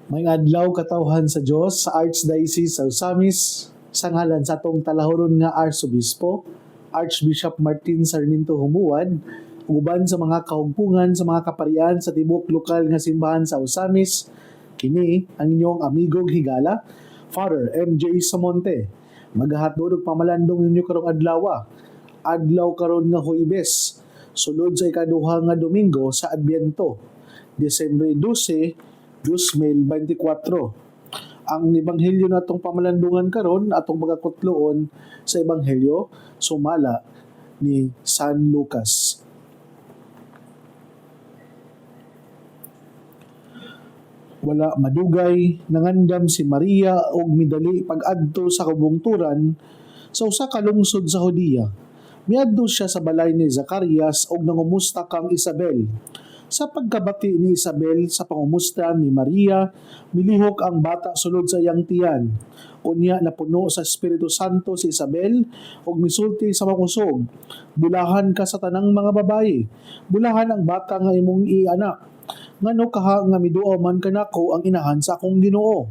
May adlaw katawhan sa Dios sa Archdiocese sa Osamis sa ngalan sa atong talahuron nga Arsobispo, Archbishop Martin Sarmiento Humuad, uban sa mga kahugpungan sa mga kaparian sa tibok lokal nga simbahan sa Osamis, kini ang inyong amigong higala, Father MJ Samonte. Maghahatod og pamalandong ninyo karong adlaw. Adlaw karon nga Huwebes, sulod sa ikaduha nga Domingo sa Adbyento, Disyembre 12, 2024. Ang ebanghelyo natong pamalandungan karon atong magakutloon sa ebanghelyo sumala ni San Lucas. Wala madugay nangandam si Maria og midali pag-adto sa kabungturan sa usa ka lungsod sa Judea. Miadto siya sa balay ni Zacarias og nangumusta kang Isabel. Sa pagkabati ni Isabel sa pangumusta ni Maria, milihok ang bata sulod sa iyang tiyan. Unya napuno sa Espiritu Santo si Isabel ug misulti sa makusog. Bulahan ka sa tanang mga babaye. Bulahan ang bata nga imong ianak. Ngano kaha nga miduaw man kanako ang inahan sa akong Ginoo.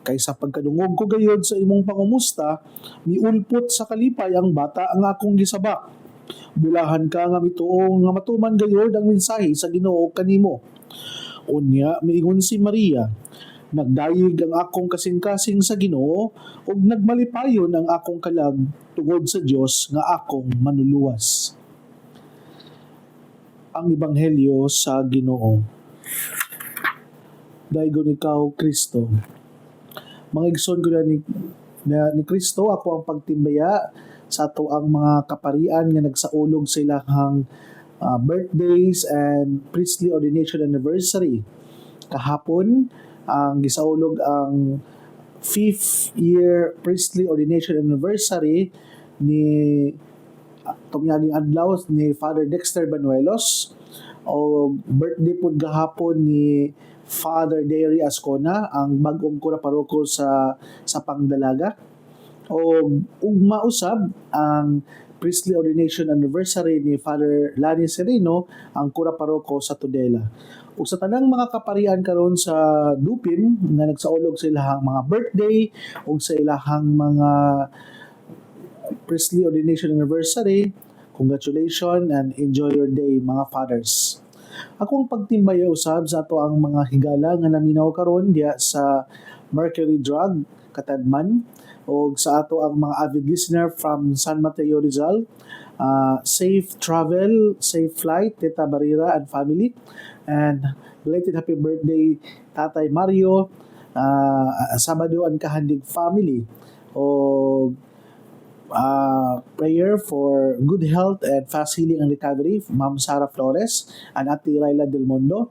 Kaysa pagkadungog ko gayod sa imong pangumusta, miulpot sa kalipay ang bata nga akong gisabak. Bulahan ka nga mituong nga matuman gayod ang mensahe sa Ginoo kanimo. Unya miingon si Maria, nagdayeg ang akong kasing-kasing sa Ginoo ug nagmalipayon ang akong kalag tungod sa Dios nga akong manuluwas. Ang ebanghelyo sa Ginoo. Daigon ikaw, Kristo. Mga igsoon ko ni Kristo, ako ang pagtimbaya sa ato ang mga kaparian nga nagsaulog sa ilahang birthdays and priestly ordination anniversary. Kahapon, ang gisaulog ang 5th year priestly ordination anniversary ni tumyaging adlaw ni Father Dexter Banuelos o birthday po gahapon ni Father Derry Ascona, ang bagong kura paroko sa Pangdalaga. O ugma usab ang priestly ordination anniversary ni Father Lani Sereno, ang kura paroko sa Tudela. Ug sa tanang mga kaparian karon sa Dupin nga nagsaulog sa ilahang mga birthday ug sa ilahang mga priestly ordination anniversary, congratulations and enjoy your day mga fathers. Ako ang pagtimbaya usab sa ato ang mga higala nga naminaw karon diya sa Mercury Drug, Katadman, o sa ato ang mga avid listener from San Mateo Rizal. Safe travel, safe flight, Tita Barira and family. And belated happy birthday, Tatay Mario, Sabado and Kahandig family. O prayer for good health and fast healing and recovery, Ma'am Sara Flores and Ate Laila Del Mundo.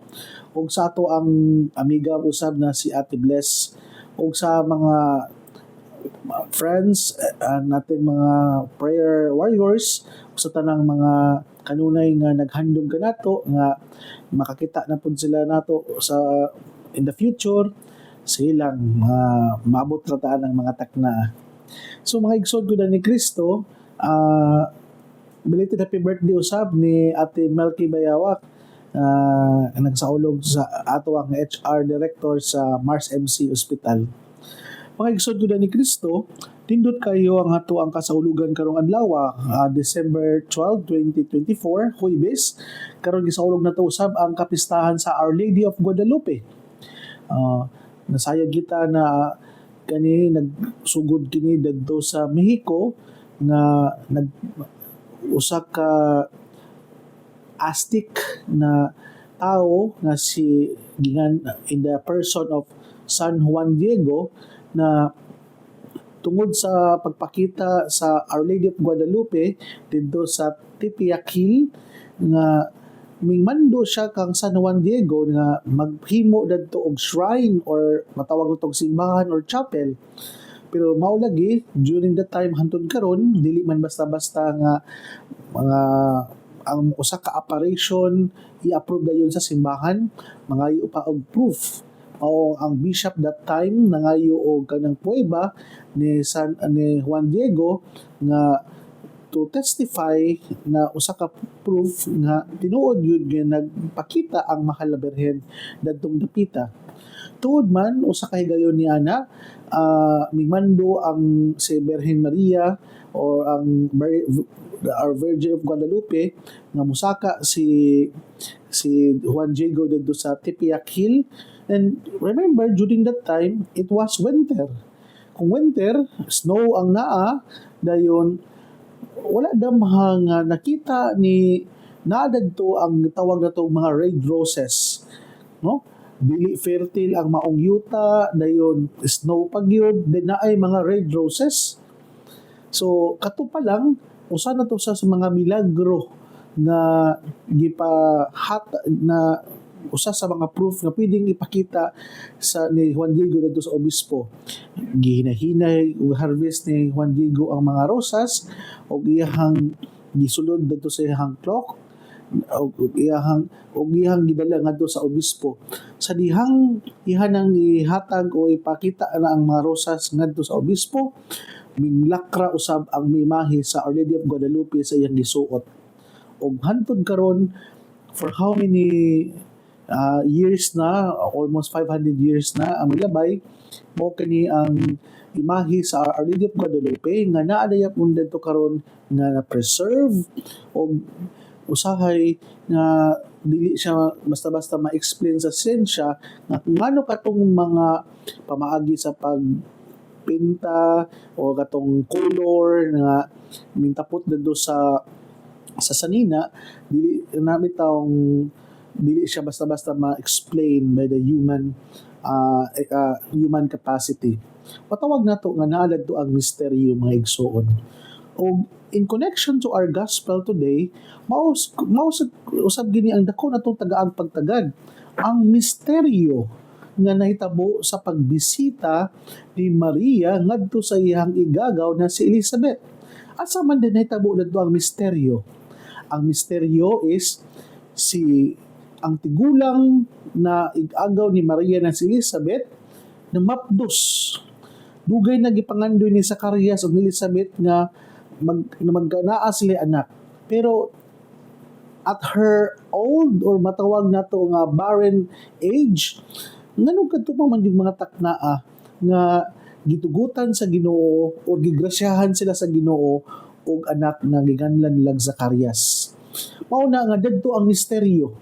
Ug sa ato ang amiga usab na si Ate Bless. Ug sa mga friends nating mga prayer warriors, sa tanang mga kanunay nga naghandom kanato nga makakita na pud sila nato sa in the future, silang maabot rataan ang mga takna. So mga igsoon ko na ni Kristo, belated happy birthday usab ni Ate Melky Bayawak, nagsaulog sa ato ang HR Director sa Mars MC Hospital. Mga igsoon ko na ni Kristo, tindot kayo ang ato ang kasaulugan karong adlaw, December 12, 2024, Huwebes. Karon gisaulog na to usab ang kapistahan sa Our Lady of Guadalupe. Nasayag kita na kani nagsugod kini didto sa Mexico nga usa ka Aztec na tao nga si gingan in the person of San Juan Diego na tungod sa pagpakita sa Our Lady of Guadalupe didto sa Tepeyac Hill nga mingmando siya kang San Juan Diego nga maghimo dadto og shrine or matawag nitong simbahan or chapel. Pero mao lagi during that time hantod karon dili man basta-basta nga mga ang usa ka apparition i-approve dayon sa simbahan, mangayo pa og proof. O ang bishop that time nangayo og kanang puweba ni Juan Diego nga to testify na usa ka proof nga tinuod yun nga nagpakita ang Mahal na Birhen dadtong dapita. Tuod man usa ka higayon ni ana, migmando ang si Birhen Maria or our Virgin of Guadalupe nga musaka si Juan Diego dito sa Tepeyac Hill. And remember, during that time, it was winter. Kung winter, snow ang naa, dayon wala damhang nakita ni naadad to ang tawag na to mga red roses, no? Dili fertile ang maong yuta, dayon snow pagyud, din na ay mga red roses. So kato pa lang usa na to sa mga milagro na gipahat na usa sa mga proof nga pwedeng ipakita sa ni Juan Diego dito sa obispo. Gihinahinay ug harvest ni Juan Diego ang mga rosas ug iyahang gisulod dito sa iyahang clock ug iyahang gidala ngadto sa obispo. Sa dihang ihanang ihatag o ipakita na ang mga rosas ngadto sa obispo, minglakra usab ang imahe sa Our Lady of Guadalupe sa iyang gisuot. Ug hantod karon for how many years na, almost 500 years na ang milabay mo kani ang imahe sa Our Lady of Guadalupe nga naa dayap dito karon nga na preserve o usahay nga dili siya basta-basta ma-explain sa siyensya nga kung ano katong mga pamaagi sa pagpinta o katong color nga mintapot dito sa sanina, dili namin taong dili siya basta-basta ma-explain by the human capacity. Patawag na to nga naalad to ang misteryo mga igsoon. O in connection to our gospel today, usab gini ang dako na itong tagaang pagtagad. Ang misteryo nga nahitabo sa pagbisita ni Maria ngadto sa iyang igagaw na si Elizabeth. Asa man din nahitabo dito ang misteryo? Ang misteryo is ang tigulang na igagaw ni Maria na si Elizabeth na mapdos. Dugay na gipangandoy ni Zacarias ug ni Elizabeth nga magkanaa sila anak. Pero at her old or matawag na to nga barren age, nganong kadto pa man yung mga taknaa nga gitugutan sa Ginoo o gigrasyahan sila sa Ginoo og anak na giganlan nilang Zacarias. Mao na nga didto ang misteryo.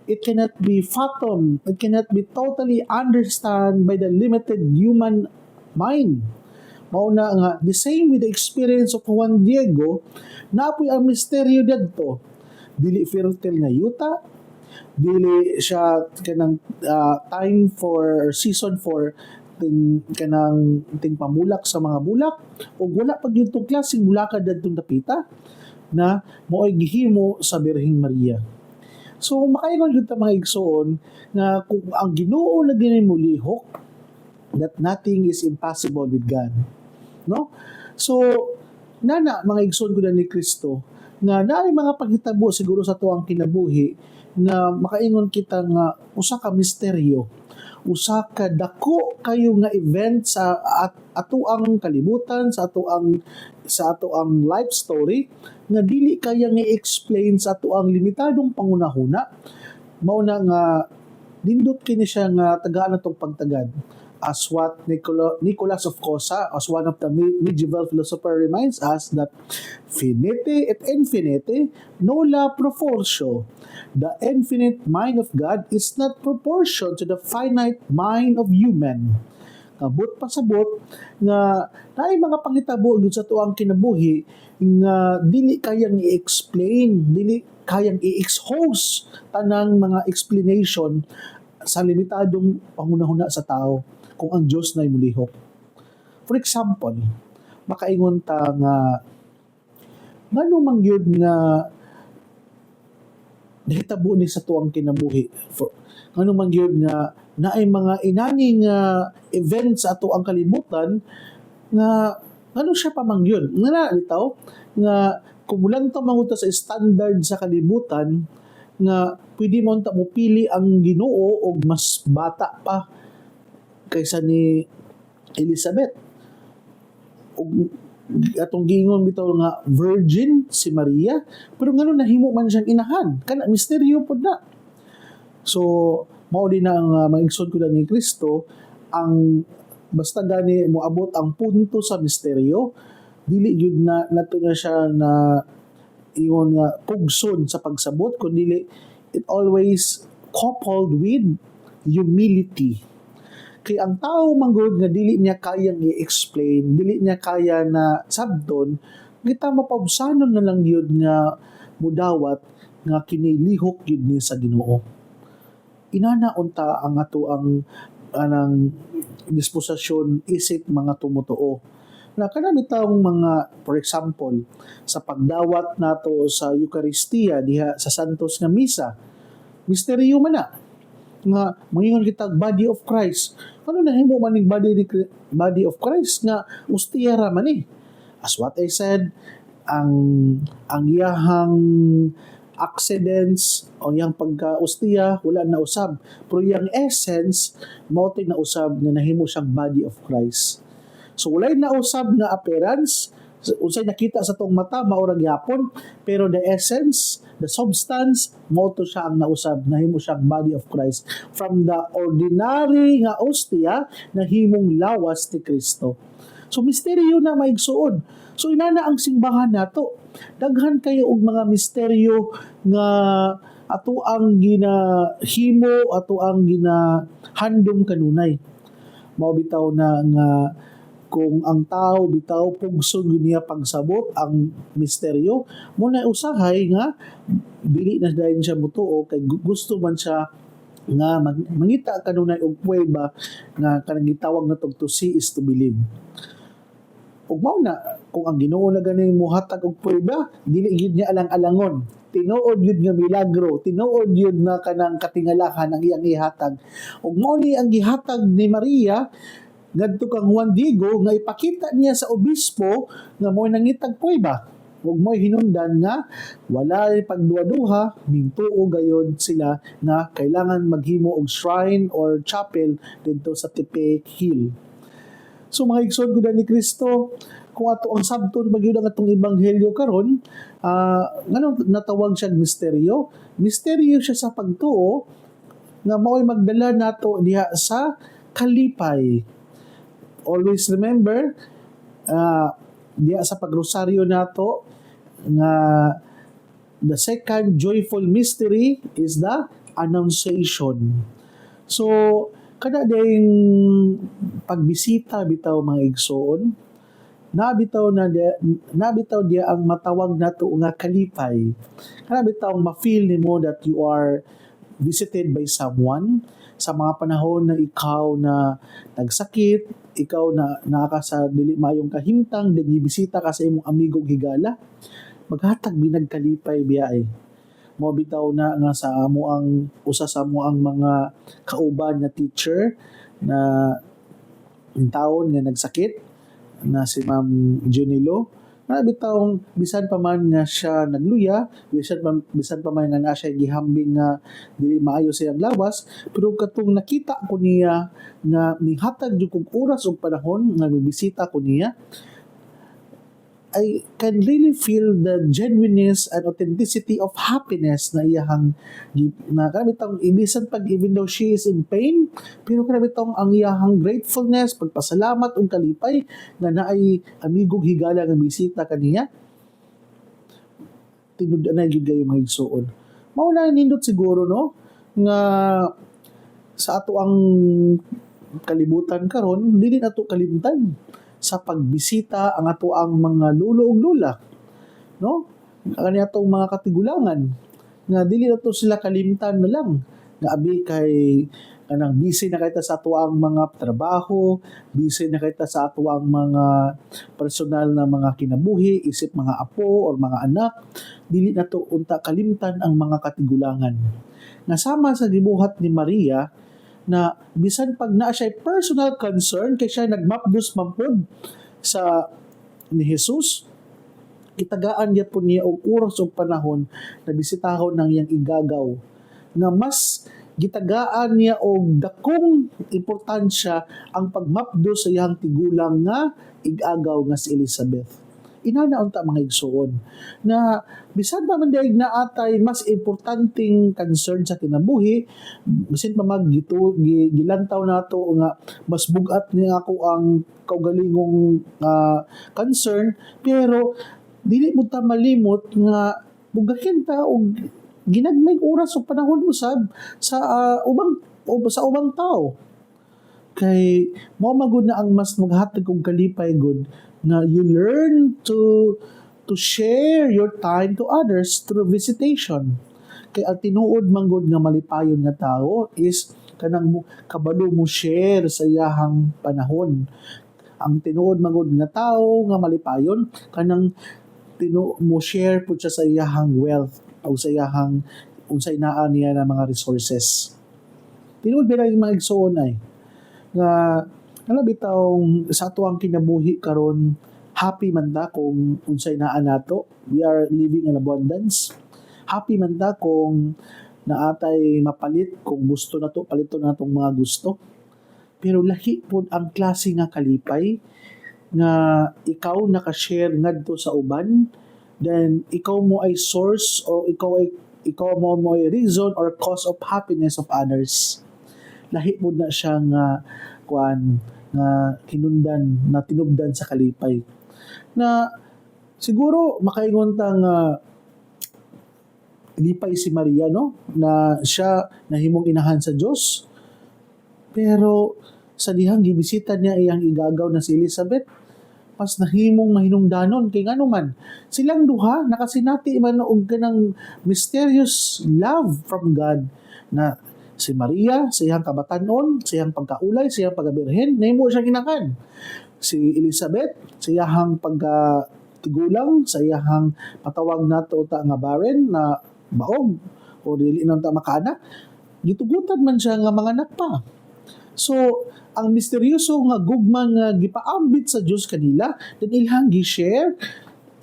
It cannot be fathomed, it cannot be totally understand by the limited human mind. Mao na nga the same with the experience of Juan Diego, napoy ang misteryo didto. Dili fertile nga yuta, dili siya kanang time for season for kanang pamulak sa mga bulak ug wala pag yung klaseng bulakad dadtong dapita na mo'y gihimo sa Birheng Maria. So makaingon gyud ta mga igsoon nga kung ang Ginoo na ginimulihok, that nothing is impossible with God. No? So nana mga igsoon ko na ni Kristo nga naay mga paghitabo siguro sa tuang kinabuhi nga makaingon kita nga usa ka misteryo, usa ka dako kayo nga event sa ato ang kalibutan, sa ato ang life story nga dili kaya nga i-explain sa ato ang limitadong pangunahuna. Mao na nga nindot kini siya nga tagaan natong pagtagad, as what Nicholas of Cosa, as one of the medieval philosopher, reminds us that finite et infinite nulla proportio. The infinite mind of God is not proportion to the finite mind of human. Kabut pasabot nga naay mga panghitabo gyud sa tuang kinabuhi nga dili kayang i-explain, dili kayang i-expose tanang mga explanation sa limitadong pangunahuna sa tao kung ang Diyos na'y mulihok. For example, makaingon ta nga ngano man gyud nga nahitabo ni sa tuang kinabuhi. Ngano man gyud nga naay mga inaning event sa ato ang kalibutan nga ngano siya pamanggyon. Nga bitaw nga kumulang ta manguta sa standard sa kalibutan nga pwede mo ta mo pili ang Ginoo og mas bata pa kaysa ni Elizabeth. Og atong gingon bitaw nga virgin si Maria, pero ngano nahimo man siyang inahan, kana misteryo pod na. So Mao din na ang mga igsoon ko ni Kristo, ang basta gani moabot ang punto sa misteryo, dili gyud na nato na siya na ingon nga pugson sa pagsabot, kundi it always coupled with humility. Kay ang tao manggod nga dili niya kayang i-explain, dili niya kaya na sabton, kita mapabsanon na lang yun nga mudawat nga kinilihok yun ni sa Ginoo. Inana unta ang ato ang anang disposisyon isip mga tumotoo. Na kanami taong mga, for example, sa pagdawat nato sa Eucharistia diha sa Santos nga Misa, misteryo man na nga mangingon kita body of Christ. Ano na himo man ning body of Christ nga ustiya ra man eh. As what I said, ang iyahang accidents o yang pagka-ustiya wala na usab, pero yung essence mao na usab nga nahimo siyang body of Christ. So walay na usab nga appearance, unsay nakita sa tong mata maura gyapon, pero the essence, the substance mao to siya ang nausab, nahimo siyang body of Christ from the ordinary nga ostia nahimong lawas ni Kristo. So misteryo na maigsuon. So inana ang simbahan nato. Daghan kayo og mga misteryo nga ato ang ginahimo, ato ang ginahandom kanunay. Mao bitaw na nga kung ang tao bitaw pugson gyud niya pagsabot ang misteryo, mo na usahay nga dili na dayon siya mutuo kay gusto man siya nga mangita kanunay og pruweba nga kanang gitawag na to see is to believe. Ug mao na kung ang Ginoo na gani mohatag og pruweba, dili gyud niya alang-alangon. Tinuod yun nga milagro, tinuod yun na kanang katingalahan ang iyang ihatag. Ug mao ni ang gihatag ni Maria ngadto kang Juan Diego nga ipakita niya sa obispo nga mo'y nangitag pruweba. Ug mo'y hinungdan nga wala pagduwa-duha, mingtuo gayod sila na kailangan maghimo og shrine or chapel dito sa Tepe Hill. So mga igsoon gud ni Kristo, kung ato ang sabton magyud ang atong ebanghelyo karon, ngano natawag siyang misteryo? Misteryo siya sa pagtuo nga mao'y magdala nato diha sa kalipay. Always remember, diya sa pagrosaryo nato nga the second joyful mystery is the Annunciation. So, kada ding pagbisita bitaw mga igsoon, nabitaw dia ang matawag nato nga kalipay. Kana bitaw ma-feel nimo that you are visited by someone sa mga panahon na ikaw na nagsakit, ikaw na naka sa dili mayong kahimtang, bisita ka sa imong amigong higala, maghatag binagkalipay biyae. Mo bitaw na nga sa amo ang usa sa amo ang mga kauban na teacher na taon nga nagsakit na si Ma'am Junilo, na bitaw bisan pa man nga siya nagluya, bisan pa man nga na siya gihambing nga dili maayo siyang lawas, pero katong nakita ko niya nga nihatag jud kog oras ug panahon nga bibisita ko niya, I can really feel the genuineness and authenticity of happiness na iyahang na kanabitang ibisan pag even though she is in pain, pero kanabitang ang iyahang gratefulness, pagpasalamat ug kalipay nga naay amigong higala nga bisita kaniya. Tinud-anay gyud kayo mga igsoon. Mao na nindot siguro no nga sa ato ang kalibutan karon, dili nato kalimtan sa pagbisita ang ato ang mga lulo ug lula, no? Kani atong mga katigulangan nga dili nato sila kalimtan na lang nga abi kay kanang busy na kita sa ato ang mga trabaho, busy na kita sa ato ang mga personal na mga kinabuhi, isip mga apo or mga anak, dili nato unta kalimtan ang mga katigulangan. Nga sama sa gibuhat ni Maria na bisan pag naa siya personal concern kay siya nagmapdos mampod sa ni Jesus, itagaan niya po niya og oras ug panahon na bisitahon ng iyang igagaw nga mas gitagaan niya og dakong importansya ang pagmapdos sa iyang tigulang nga igagaw nga si Elizabeth. inana unta mga igsoon na bisan pa man daig na atay mas importanteng concern sa kinabuhi, bisan pa gilantaw nato nga mas bugat ni ako ang kaugalingong concern, pero dili mo ta malimot nga bugahin ta og ginagmay oras o panahon usab sa ubang tao. Kay mao magud na ang mas maghatag og kalipay gud nga you learn to share your time to others through visitation. Kay ang tinuod man gud nga malipayon nga tao is kanang kabalo mo share sa iyahang panahon. Ang tinuod man gud nga tao nga malipayon kanang mo share pud siya sa iyahang wealth o sa iyahang unsay naa niya na mga resources. Tinuod ba yung mga igsoon ay nga bitaw sa ato ang kinabuhi karon, happy man ta kung unsay naa nato, we are living in abundance. Happy man ta kung naatay mapalit, kung gusto nato paliton natong mga gusto. Pero lahi pud ang klase nga kalipay nga ikaw naka-share ngadto sa uban, then ikaw mo ay source o ikaw mo ay reason or cause of happiness of others. Lahi pud na siya nga nga kinundan na tinubdan sa kalipay. Na siguro makaingon ta nga lipay si Maria, no, na siya nahimong inahan sa Dios, pero sa dihang gibisita niya iyang igagaw na si Elizabeth, pas nahimong mahinungdanon kay ngano man silang duha nakasinati man og kanang mysterious love from God, na si Maria sa iyang kabatanon, sa iyang pagkaulay, sa iyang pagabirhen, nahimo siyang inakan. Si Elizabeth sa iyang pagtigulang, sa iyang patawag nato ta nga barren na baog o dili nang ta makaanak, gitugutan man siya nga mga anak pa. So ang misteryoso nga gugma nga gipaambit sa Dios kanila, then ilang gi-share,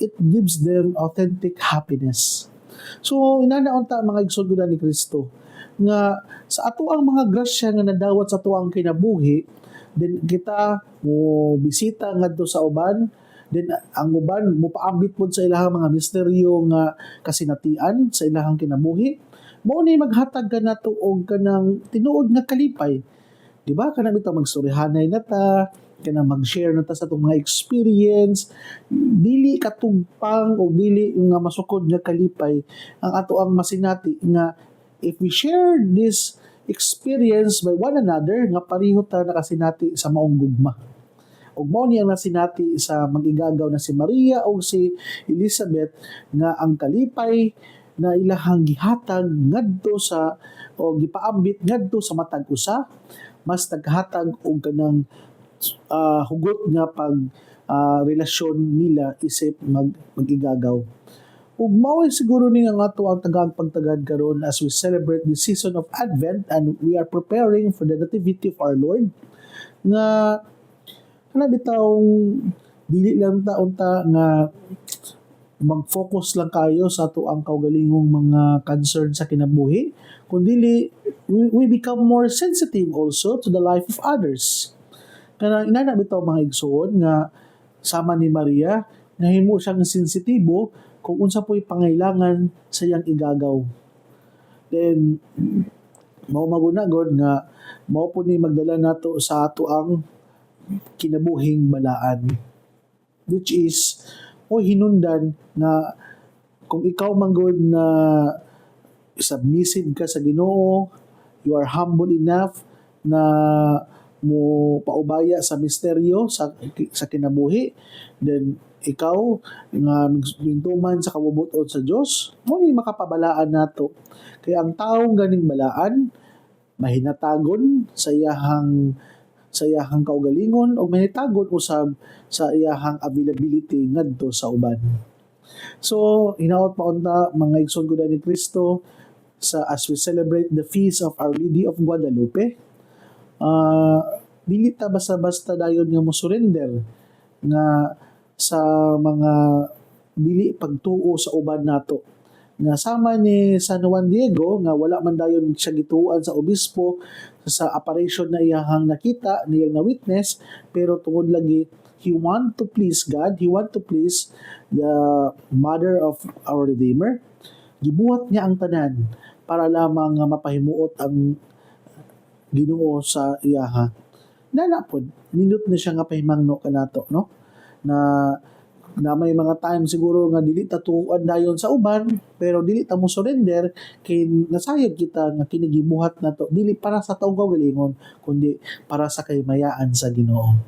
it gives them authentic happiness. So inanaon ta mga igsoon ni Kristo nga sa ato ang mga grasya nga nadawat sa ato ang kinabuhi, then kita mo bisita ngadto sa uban, then ang uban mo paambit pod sa ilahang mga misteryo nga kasinatian sa ilahang kinabuhi, mao ni maghatag kanato og kanang tinuod nga kalipay. Di ba kanang bitaw magstoryahanay na ta, kanang mag-share na ta sa itong mga experience, dili katugpang o dili nga masukod nga kalipay ang ato ang masinati nga if we share this experience by one another, nga pareho ta nakasinati sa maong gugma. Ug mao ni ang nasinati sa magigagaw na si Maria o si Elizabeth, nga ang kalipay na ilahang gihatag ngadto sa o gipaambit ngadto sa matag usa, mas naghatag og kanang hugot nga pag relasyon nila isip magigagaw. Ug mao siguro ni ang ato ang tagang pagtagad karon as we celebrate the season of Advent and we are preparing for the nativity of our Lord, nga bitaw dili lang ta nga mag-focus lang kayo sa ato ang kaugalingong mga concern sa kinabuhi, kundi we become more sensitive also to the life of others. Kaya inana bitaw mga igsoon nga sama ni Maria, nahimo siyang sensitibo kung unsa po'y pangailangan sa iyang igagaw. Then, mao magunagod nga mao po ni magdala nato sa ato ang kinabuhing balaan. Which is, hinundan na kung ikaw manggod na submissive ka sa Ginoo, you are humble enough na mo paubaya sa misteryo sa kinabuhi, then ikaw nga mintuman sa kabubuton sa Dios, mo ni makapabalaan nato. Kaya ang taong ganing balaan mahinatagon sa iyahang kaugalingon o mahitagon usab sa iyahang availability ngadto sa uban. So hinaot pa unta mga igsoon gud ni Kristo as we celebrate the feast of Our Lady of Guadalupe, dili ta basta-basta dayon nga mo surrender nga sa mga dili pagtuo sa uban nato. Nga sama ni San Juan Diego nga wala man dayon siya gituan sa obispo sa apparition na iyahang nakita, niyang na witness, pero tungod lagi he want to please God, he want to please the mother of our Redeemer. Gibuhat niya ang tanan para lamang nga mapahimuot ang Ginoo sa iyaha. Nana pod, nindot na siya nga pahimangno kanato, no? Na may mga time siguro nga dili ta tuan dayon sa uban, pero dili ta mo surrender kay nasayod kita nga kinigibuhat nato dili para sa taong kagalingon kundi para sa kaymayaan sa Ginoo.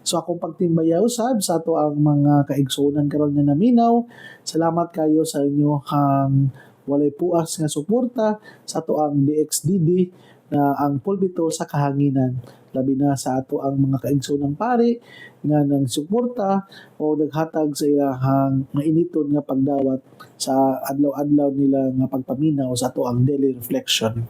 So akong pagtimbaya usab sa ato ang mga kaigsuonan karon nga naminaw. Salamat kayo sa inyo hang walay puas nga suporta sa ato ang DXDD na ang pulpito sa kahanginan, labi na sa ato ang mga kaigsoonang pari nga nang suporta o naghatag sa ilahang mainiton nga pagdawat sa adlaw-adlaw nila nga pagpaminaw sa ato ang daily reflection.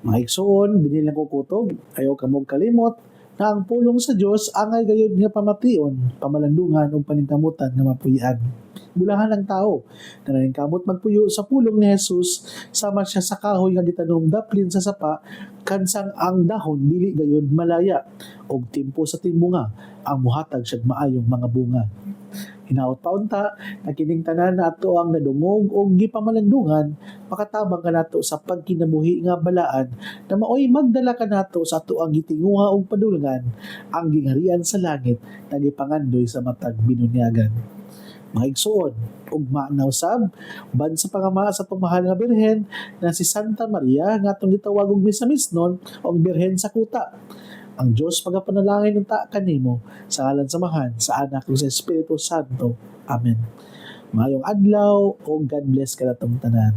Mga igsoon, dinhi lang ko kutob, ayaw kamog kalimot na ang pulong sa Dios angay gayud nga pamation, pamalandungan ug paningkamutan nga mapuy-an. Bulahan ang tao na naningkamot magpuyo sa pulong ni Jesus sama siya sa kahoy nga gitanom daplin sa sapa kansang ang dahon dili gayud malaya og timpo sa timbunga ang muhatag siya maayong mga bunga. Hinaot pa unta na kining tanan na ato ang nadungog og gipamalandungan makatabang kanato sa pagkinabuhi nga balaan na maoy magdala kanato sa ato ang gitinguha og padulngan ang gingarian sa langit na gipangandoy sa matag binunyagan. Mga igsoon, ugma na usab ban sa pangama sa itong mahal nga birhen na si Santa Maria nga atong gitawag og misamisnon og birhen sa kuta. Ang Diyos pagapanalangin unta kanimo sa ngalan samahan sa anak ug sa Espiritu Santo. Amen. Mayong adlaw o God bless kanatong tanan.